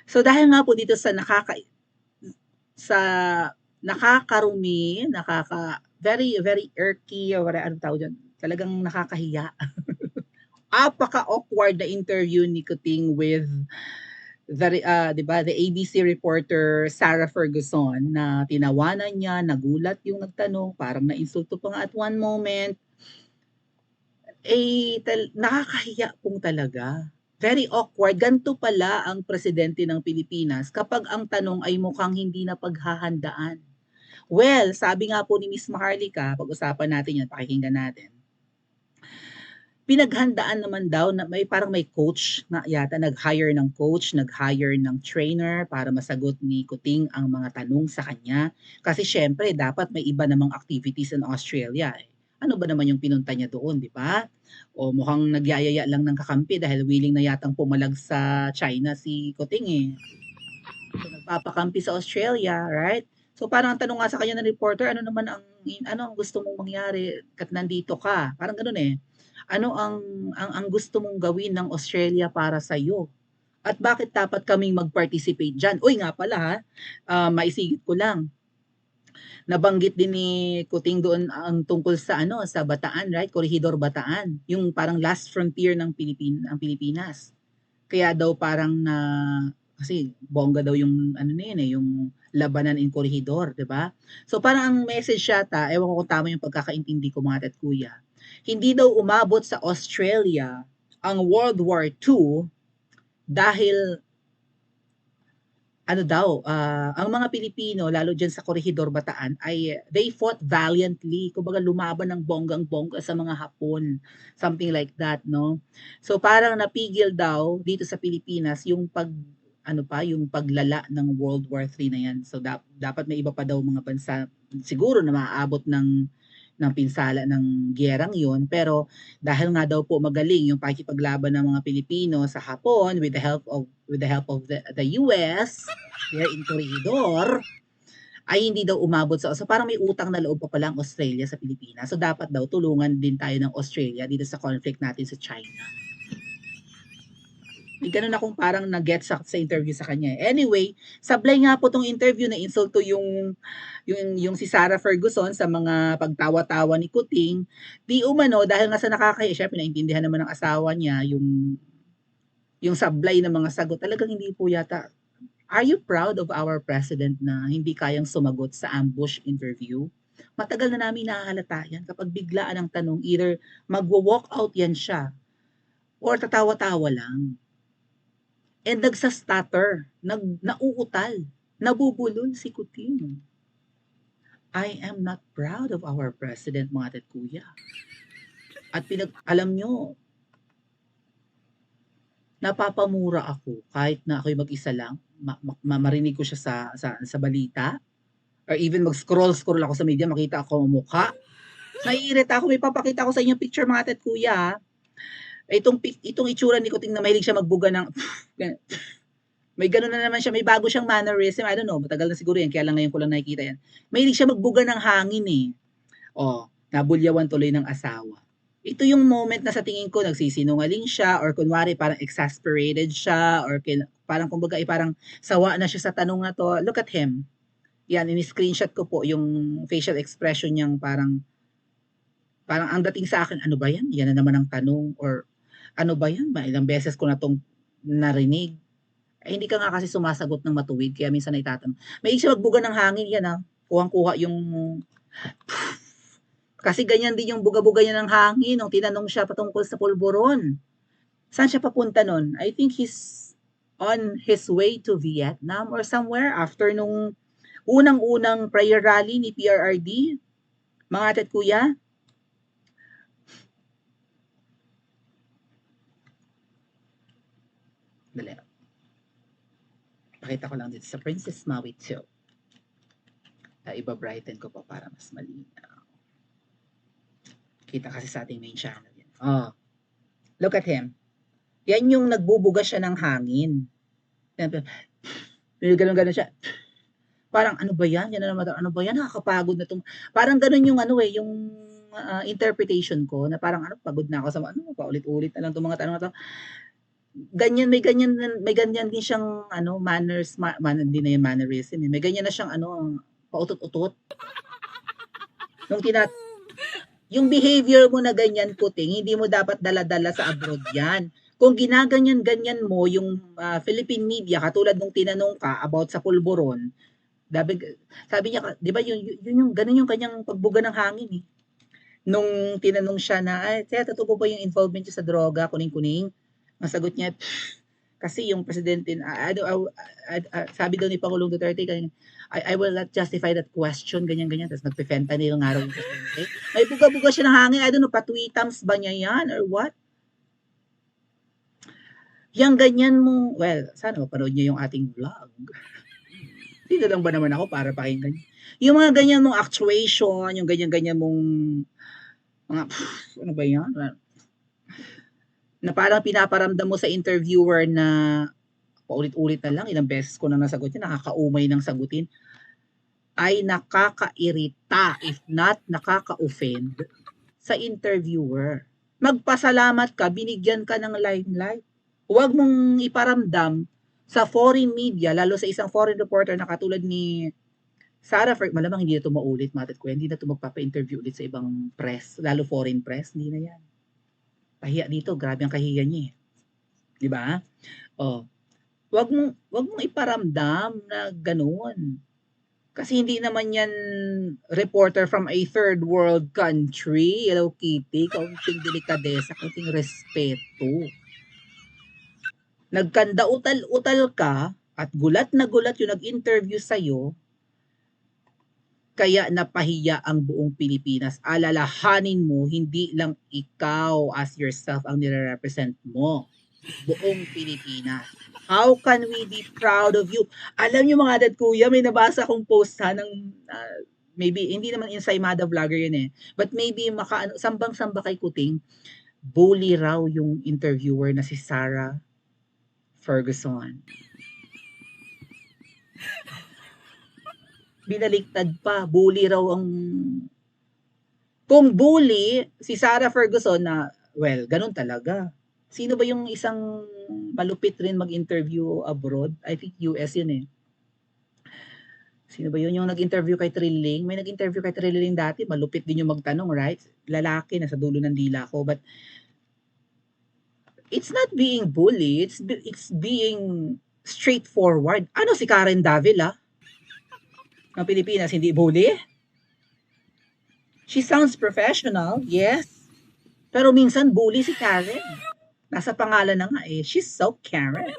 So dahil nga po dito sa sa nakakarumi, very very irky or wala anong tawag diyan, talagang nakakahiya. Apaka-awkward na interview ni Kuting with 'di ba, the ABC reporter Sarah Ferguson na tinawanan niya, nagulat yung nagtanong, parang nainsulto pa nga at one moment. Nakakahiya pong talaga. Very awkward. Ganito pala ang presidente ng Pilipinas kapag ang tanong ay mukhang hindi napaghahandaan. Well, sabi nga po ni Miss Maharlika, pag-usapan natin yan, pakikinggan natin. Pinaghandaan naman daw na parang may coach na yata nag-hire ng coach, nag-hire ng trainer para masagot ni Kuting ang mga tanong sa kanya. Kasi syempre, dapat may iba namang activities in Australia. Ano ba naman yung pinunta niya doon, di ba? O mukhang nagyayaya lang ng kakampi dahil willing na yatang pumalag sa China si Kuting eh. So, nagpapakampi sa Australia, right? So parang ang tanong nga sa kanya ng reporter, ano ang gusto mong mangyari kat nandito ka? Parang ganoon eh. Ano ang gusto mong gawin ng Australia para sa iyo? At bakit dapat kaming mag-participate diyan? Uy nga pala ha, maisigit ko lang. Nabanggit din ni Kuting doon ang tungkol sa sa Bataan, right? Corregidor Bataan, yung parang last frontier ng ang Pilipinas. Kaya daw parang na kasi bongga daw yung na yun eh, yung labanan in Corregidor, 'di ba? So parang ang message yata, ewan ko kung tama yung pagkakaintindi ko mga at kuya. Hindi daw umabot sa Australia ang World War II dahil ang mga Pilipino, lalo dyan sa Corregidor Bataan, ay they fought valiantly. Kumbaga lumaban ng bonggang-bongga sa mga Hapon. Something like that, no? So parang napigil daw dito sa Pilipinas yung yung paglala ng World War III na yan. So dapat may iba pa daw mga bansa siguro na maaabot ng pinsala ng giyerang yun. Pero dahil nga daw po magaling yung pakikipaglaban ng mga Pilipino sa Hapon with the help of the US there in Corregidor, ay hindi daw umabot so parang may utang na loob pa pala ang Australia sa Pilipinas. So dapat daw tulungan din tayo ng Australia dito sa conflict natin sa China. Ganun akong parang nag-get sa interview sa kanya. Anyway, sablay nga po tong interview na insulto yung si Sarah Ferguson sa mga pagtawa-tawa ni Kuting. Di umano dahil nga sa nakakahiya, syempre naintindihan naman ng asawa niya yung sablay ng mga sagot. Talagang hindi po yata. Are you proud of our president na hindi kayang sumagot sa ambush interview? Matagal na namin nahahalata yan kapag biglaan ang tanong, either magwo-walk out yan siya or tatawa-tawa lang. And nagsa-stutter, nauutal, nabubulol si Kuting. I am not proud of our president, mga kuya. At alam nyo, napapamura ako kahit na ako'y mag-isa lang, marinig ko siya sa balita, or even mag-scroll ako sa media, makita ako ang mukha. Naiirita ako, may papakita ko sa inyo picture mga kuya. Itong itsura ni Kuting na mahilig siya magbuga ng may gano'n na naman siya, may bago siyang mannerism. I don't know, matagal na siguro yan, kaya lang ngayon ko lang nakikita yan. Mahilig siya magbuga ng hangin eh. Nabulyawan tuloy ng asawa. Ito yung moment na sa tingin ko nagsisinungaling siya or kunwari parang exasperated siya or parang kumbaga parang sawa na siya sa tanong na to. Look at him. Yan, ini-screenshot ko po yung facial expression niyang parang ang dating sa akin, ano ba yan? Yan na naman ang tanong or ano ba yan? Ilang beses ko na tong narinig. Hindi ka nga kasi sumasagot ng matuwid kaya minsan naitatanong. May siya magbuga ng hangin yan kuhang-kuha yung kasi ganyan din yung buga-buga niya ng hangin nung tinanong siya patungkol sa pulburon. Saan siya papunta nun? I think he's on his way to Vietnam or somewhere after nung unang-unang prayer rally ni PRRD. Mga atat kuya, dali. Pakita ko lang dito sa Princess Maui 2. Iba-brighten ko pa para mas malinaw. Kita kasi sa ating main channel yan. Look at him. Yan yung nagbubuga siya ng hangin. Ganun siya. Parang ano ba yan? Yan na naman, ano ba yan? Nakakapagod na tong. Parang ganun yung yung interpretation ko na parang pagod na ako sa paulit-ulit na lang itong mga tanong na to. ganyan may ganyan din siyang ano, manners, hindi na yung mannerism, eh, may ganyan na siyang ano, pautot-utot. Nung tina yung behavior mo na ganyan, Kuting, hindi mo dapat dala-dala sa abroad yan. Kung ginaganyan-ganyan mo yung Philippine media, katulad nung tinanong ka about sa pulburon, sabi, sabi niya, di ba ganun yung kanyang pagbuga ng hangin eh. Nung tinanong siya na, ay, kaya totoo ba yung involvement niya sa droga, kuning-kuning? Ang sagot niya, kasi yung presidente, sabi daw ni Pangulong Duterte, I will not justify that question, ganyan-ganyan. Tapos nagpe-fentanyl nga raw yung presidente. May buga-buga siya ng hangin. I don't know, patwitams ba niya yan or what? Yang ganyan mo, well, sana mapanood niyo yung ating vlog. Dito lang ba naman ako para pakinggan? Yung mga ganyan mong actuation, yung ganyan-ganyan mong mga, ano ba yan? Na parang pinaparamdam mo sa interviewer na paulit-ulit na lang, ilang beses ko na nasagot yan, nakakaumay ng sagutin, ay nakakairita, if not nakaka-offend sa interviewer. Magpasalamat ka, binigyan ka ng limelight. Huwag mong iparamdam sa foreign media, lalo sa isang foreign reporter na katulad ni Sarah, malamang hindi na ito maulit, Matet ko, hindi na ito magpapa-interview ulit sa ibang press, lalo foreign press, hindi na yan. Pahiya dito, grabe ang kahiya niya eh. Di ba? Oh, wag mong iparamdam na ganoon. Kasi hindi naman yan reporter from a third world country. Hello, Kitty. Kaunting delikadesa, kaunting respeto. Nagkanda utal-utal ka at gulat na gulat yung nag-interview sa'yo, kaya napahiya ang buong Pilipinas. Alalahanin mo, hindi lang ikaw as yourself ang nire-represent mo. Buong Pilipinas. How can we be proud of you? Alam niyo mga dad kuya, may nabasa akong post ng maybe, hindi naman Insaymada vlogger yun eh. But maybe sambang-samba kay Kuting, bully raw yung interviewer na si Sarah Ferguson. Binaliktad pa, bully raw ang... Kung bully, si Sarah Ferguson na, well, ganun talaga. Sino ba yung isang malupit rin mag-interview abroad? I think US yun eh. Sino ba yun? Yung nag-interview kay Trilling? May nag-interview kay Trilling dati, malupit din yung magtanong, right? Lalaki, nasa dulo ng dila ko. But it's not being bully, it's being straightforward. Ano si Karen Davila? Ng Pilipinas, hindi bully? She sounds professional, yes. Pero minsan bully si Karen. Nasa pangalan na nga eh. She's so Karen.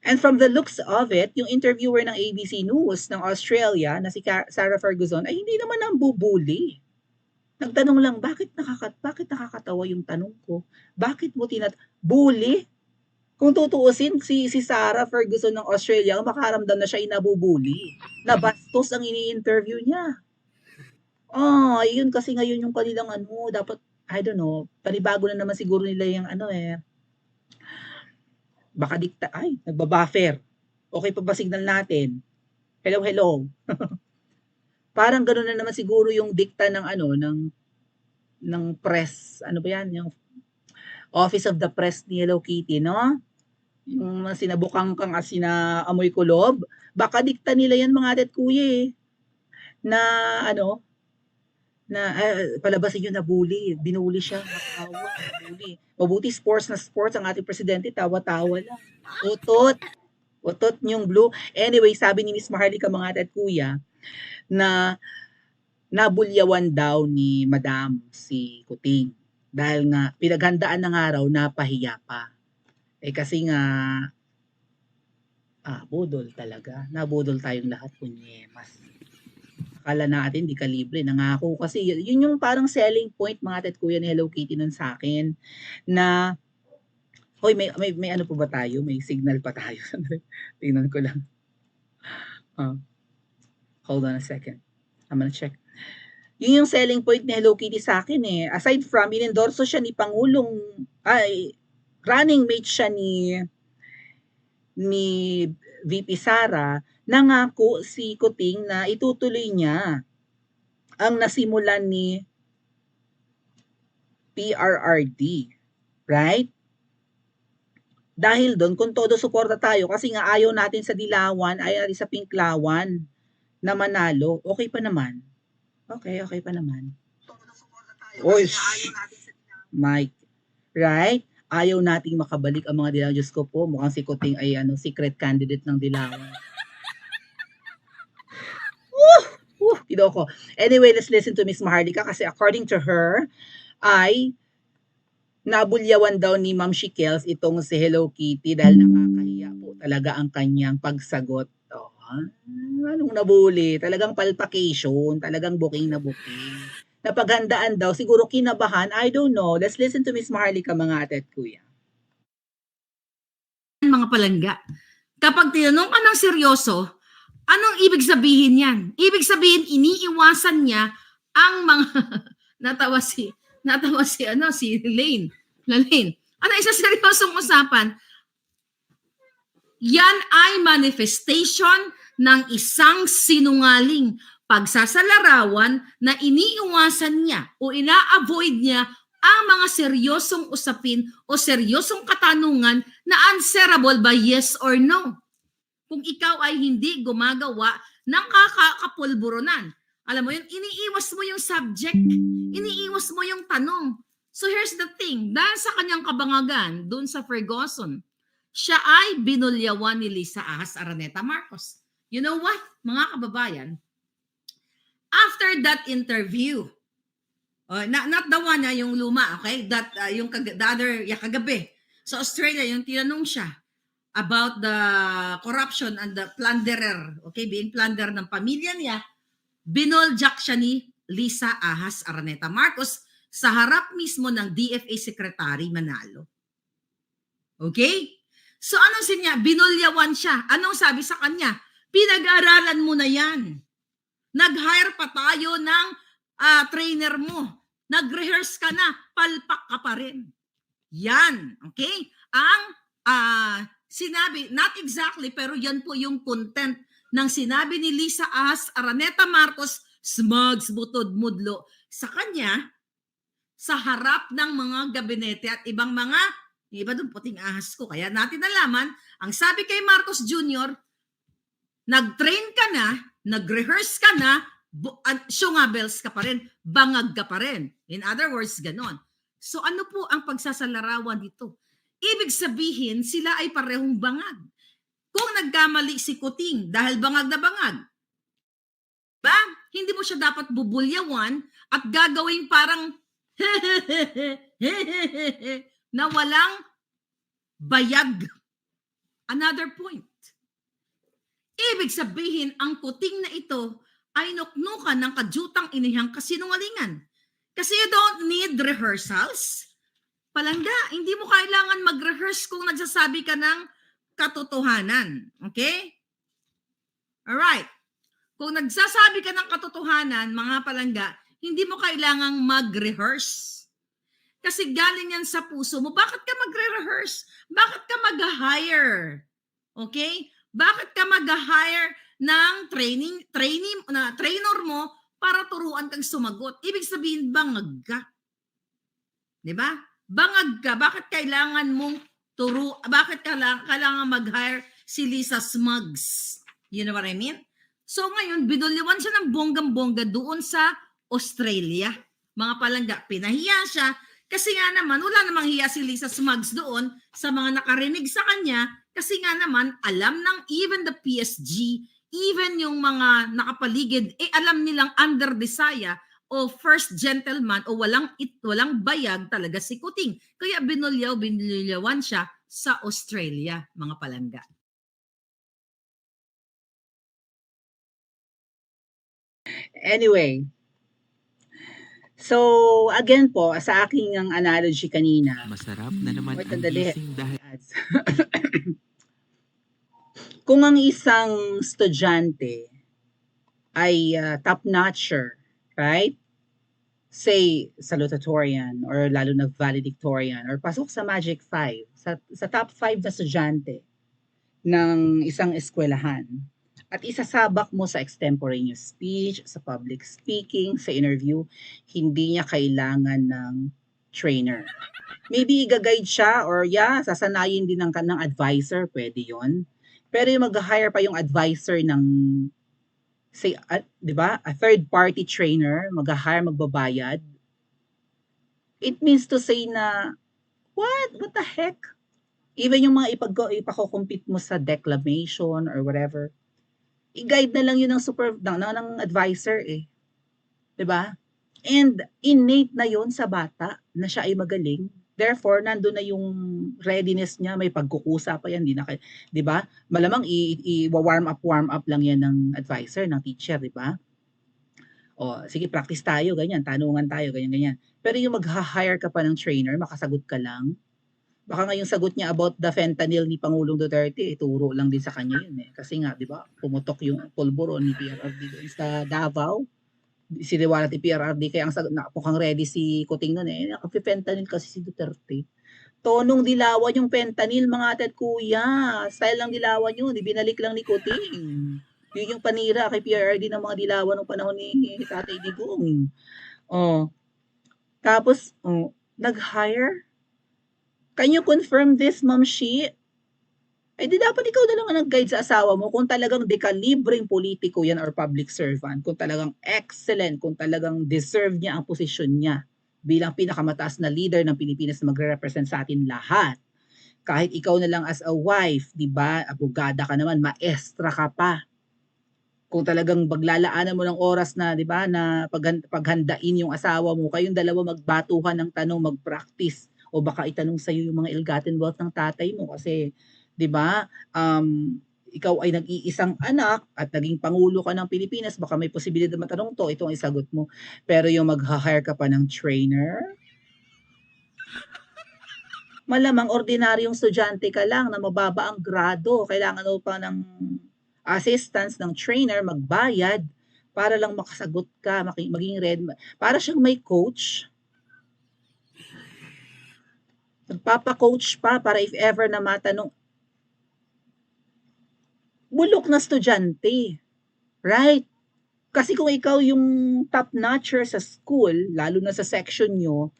And from the looks of it, yung interviewer ng ABC News ng Australia na si Sarah Ferguson ay hindi naman ang bubuli. Nagtanong lang, bakit nakakatawa yung tanong ko? Bakit mo bully? Kung tutuusin, si Sarah Ferguson ng Australia, makaramdam na siya inabubuli. Nabastos ang ini-interview niya. Yun kasi ngayon yung kanilang dapat, I don't know, panibago na naman siguro nila yung baka nagbabuffer. Okay pa ba signal natin? Hello. Parang gano'n na naman siguro yung dikta ng ng press. Ano ba yan? Yung Office of the Press ni Hello Kitty, no? Yung sinabukang kang amoy kulob. Baka dikta nila yan mga adet kuya eh. Na palabasin yun na bully. Binuli siya. Nakawa. Bully. Mabuti sports ang ating presidente. Tawa-tawa lang. Utot yung blue. Anyway, sabi ni Miss Maharlika mga adet kuya, na nabulyawan daw ni Madam si Kuting. Dahil nga, pinaghandaan na nga raw, napahiya pa. Kasi nga, budol talaga. Nabudol tayong lahat, kunyemas. Akala natin, di ka libre. Nangako kasi, yun yung parang selling point, mga tet kuya ni Hello Kitty nun sa akin, na, hoy, may ano po ba tayo? May signal pa tayo. Tingnan ko lang. Hold on a second. I'm gonna check. Yun yung selling point ni Hello Kitty sa akin eh. Aside from, inendorso siya ni Pangulong, running mate siya ni VP Sara, nangako si Kuting na itutuloy niya ang nasimulan ni PRRD. Right? Dahil do'n kung todo suporta tayo kasi nga ayaw natin sa dilawan, ayaw natin sa pinklawan na manalo, okey pa naman. Okey pa naman. Uy, Mike, right? Ayaw nating makabalik ang mga dilawan. Diyos ko po, mukhang si Kuting ay secret candidate ng dilawan. Kinoko. Anyway, let's listen to Miss Maharlika kasi according to her, ay nabulyawan daw ni Ma'am Shikels itong si Hello Kitty dahil nakakahiya po talaga ang kanyang pagsagot. Oh, anong nabuli? Talagang palpacation, talagang booking na booking. Napaghandaan daw, siguro kinabahan, I don't know. Let's listen to Miss Maharlika mga ate at kuya. Mga palangga, kapag tinanong ka ng seryoso, anong ibig sabihin yan? Ibig sabihin, iniiwasan niya ang mga natawa si Lane. Ano isa seryosong usapan? Yan ay manifestation ng isang sinungaling pagsasalarawan na iniiwasan niya o ina-avoid niya ang mga seryosong usapin o seryosong katanungan na answerable by yes or no. Kung ikaw ay hindi gumagawa ng kakapulburonan. Alam mo yun, iniiwas mo yung subject, iniiwas mo yung tanong. So here's the thing, dahil sa kanyang kabangagan dun sa Ferguson, siya ay binulyawan ni Lisa Ahas Araneta Marcos. You know what, mga kababayan? After that interview, not the one yung luma, okay? That yung the other kagabi sa Australia, yung tinanong siya about the corruption and the plunderer, okay, being plunder ng pamilya niya, binoljak siya ni Lisa Ahas Araneta Marcos sa harap mismo ng DFA Secretary Manalo. Okay? So anong sinya? Binulyawan siya. Anong sabi sa kanya? Pinag-aralan mo na yan. Nag-hire pa tayo ng trainer mo. Nag-rehearse ka na. Palpak ka pa rin. Yan. Okay? Ang sinabi, not exactly, pero yan po yung content ng sinabi ni Lisa Ahas Araneta Marcos, smugs, butod, mudlo, sa kanya, sa harap ng mga gabinete at ibang mga, iba doon puting ahas ko. Kaya natin nalaman, ang sabi kay Marcos Jr., nag-train ka na, nag-rehearse ka na, syungabels ka pa rin, bangag ka pa rin. In other words, ganon. So ano po ang pagsasalarawan dito? Ibig sabihin, sila ay parehong bangag. Kung nagkamali si Kuting dahil bangag na bangag, ba? Hindi mo siya dapat bubulyawan at gagawin parang na walang bayag. Another point. Ibig sabihin, ang Kuting na ito ay nuknukan ng kadyutang inihang kasinungalingan. Kasi you don't need rehearsals. Palangga, hindi mo kailangan mag-rehearse kung nagsasabi ka ng katotohanan. Okay? Alright. Kung nagsasabi ka ng katotohanan, mga palangga, hindi mo kailangang mag-rehearse. Kasi galing yan sa puso mo. Bakit ka magre-rehearse? Bakit ka mag-hire? Okay? Bakit ka mag-hire ng trainer mo para turuan kang sumagot? Ibig sabihin, bangag ka. Diba? Bangag ka. Bakit kailangan mong bakit kailangan mag-hire si Lisa Smugs? You know what I mean? So ngayon, binulyawan siya ng bonggang-bongga doon sa Australia. Mga palangga, pinahiya siya. Kasi nga naman, wala namang hiya si Lisa Smugs doon sa mga nakarinig sa kanya. Kasi nga naman, alam ng even the PSG, even yung mga nakapaligid, alam nilang under the saya o first gentleman o walang bayag talaga si Kuting. Kaya binulyawan siya sa Australia, mga palangga. Anyway, so again po, sa aking ang analogy kanina, masarap na naman wait, ang sandali. gising dahil Kung ang isang estudyante ay top-notcher, right? Say, salutatorian or lalo na valedictorian or pasok sa Magic 5, sa top 5 na estudyante ng isang eskwelahan at isasabak mo sa extemporaneous speech, sa public speaking, sa interview, hindi niya kailangan ng trainer. Maybe i-ga-guide siya or sasanayin din ng advisor, pwede yon. Pero yung mag-hire pa yung advisor ng, say, 'di ba, a third party trainer, mag-hire, magbabayad. It means to say na, what the heck? Even yung mga ipako-compete mo sa declamation or whatever, i-guide na lang yun ng advisor eh. 'Di ba? And innate na yun sa bata na siya ay magaling. Therefore, nandun na yung readiness niya, may pagkukusa pa yan, 'di ba? Malamang warm up lang yan ng advisor, ng teacher, 'di ba? O, sige, practice tayo, ganyan, tanungan tayo, ganyan. Pero yung mag-hire ka pa ng trainer, makasagot ka lang. Baka nga yung sagot niya about the fentanyl ni Pangulong Duterte, turo lang din sa kanya yun eh. Kasi nga, 'di ba? Pumutok yung pulburon ni PRRD doon sa Davao. Siniwalat ni PRRD, kaya mukhang ready si Kuting nun eh. Naka-fentanyl kasi si Duterte. Tonong dilawan yung fentanyl, mga ate at kuya. Style lang dilawan yun, ibinalik lang ni Kuting. Yun yung panira kay PRRD ng mga dilawan ng panahon ni Tatay Digong. Oh. Tapos, nag-hire? Can you confirm this, Ma'am Shi? Eh di dapat ikaw na lang ang nag-guide sa asawa mo kung talagang dekalibreng politiko yan or public servant, kung talagang excellent, kung talagang deserve niya ang posisyon niya bilang pinakamataas na leader ng Pilipinas na magre-represent sa atin lahat. Kahit ikaw na lang as a wife, 'di ba? Abogada ka naman, maestra ka pa. Kung talagang paglalaanan mo ng oras na, 'di ba, na paghandain yung asawa mo, kayong dalawa magbatuhan ng tanong, mag-practice, o baka itanong sa iyo yung mga ill-gotten wealth ng tatay mo kasi 'di ba? Ikaw ay nag-iisang anak at naging pangulo ka ng Pilipinas, baka may posibilidad matanong to, ito ang isagot mo. Pero yung mag-hire ka pa ng trainer, malamang ordinaryong estudyante ka lang na mababa ang grado, kailangan mo pa ng assistance ng trainer, magbayad para lang makasagot ka, maging ready. Para siyang may coach. Nagpapa-coach pa para if ever na matanong. Bulok na estudyante. Right? Kasi kung ikaw yung top-notcher sa school, lalo na sa section nyo,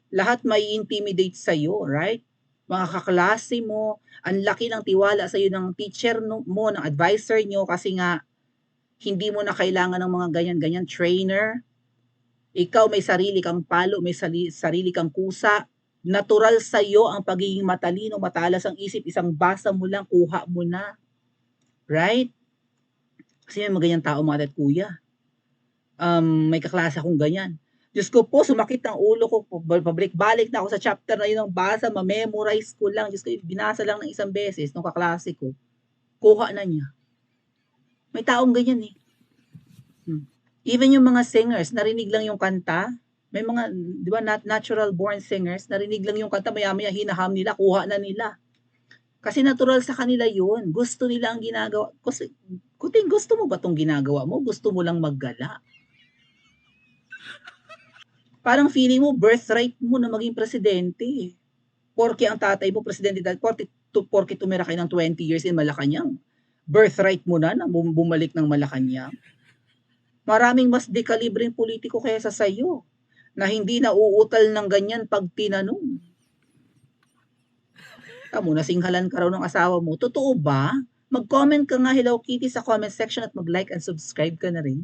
lahat may intimidate sa'yo, right? Mga kaklase mo, ang laki ng tiwala sa'yo ng teacher mo, ng advisor nyo, kasi nga, hindi mo na kailangan ng mga ganyan-ganyan trainer. Ikaw may sarili kang palo, may sarili kang kusa. Natural sa'yo ang pagiging matalino, matalas ang isip, isang basa mo lang, kuha mo na. Right? Kasi may mga ganyang tao, mga at kuya. May kaklase akong ganyan. Diyos ko po, sumakit ang ulo ko. Pabalik-balik na ako sa chapter na yun ng basa, ma-memorize ko lang. Diyos ko, binasa lang ng isang beses ng kaklase ko. Kuha na niya. May taong ganyan eh. Even yung mga singers, narinig lang yung kanta. May mga, di ba, natural born singers, narinig lang yung kanta, maya-maya hinaham nila, kuha na nila. Kasi natural sa kanila yun. Gusto nila ang ginagawa. Kuting, gusto mo ba itong ginagawa mo? Gusto mo lang maggala? Parang feeling mo, birthright mo na maging presidente. Porke ang tatay mo, presidente, porke tumira kayo ng 20 years in Malacanang. Birthright mo na bumalik ng Malacanang. Maraming mas dekalibreng politiko kaysa sa'yo na hindi na uutal ng ganyan pag tinanong. Tamo, nasinghalan ka raw ng asawa mo. Totoo ba? Mag-comment ka nga, Hello Kitty, sa comment section at mag-like and subscribe ka na rin.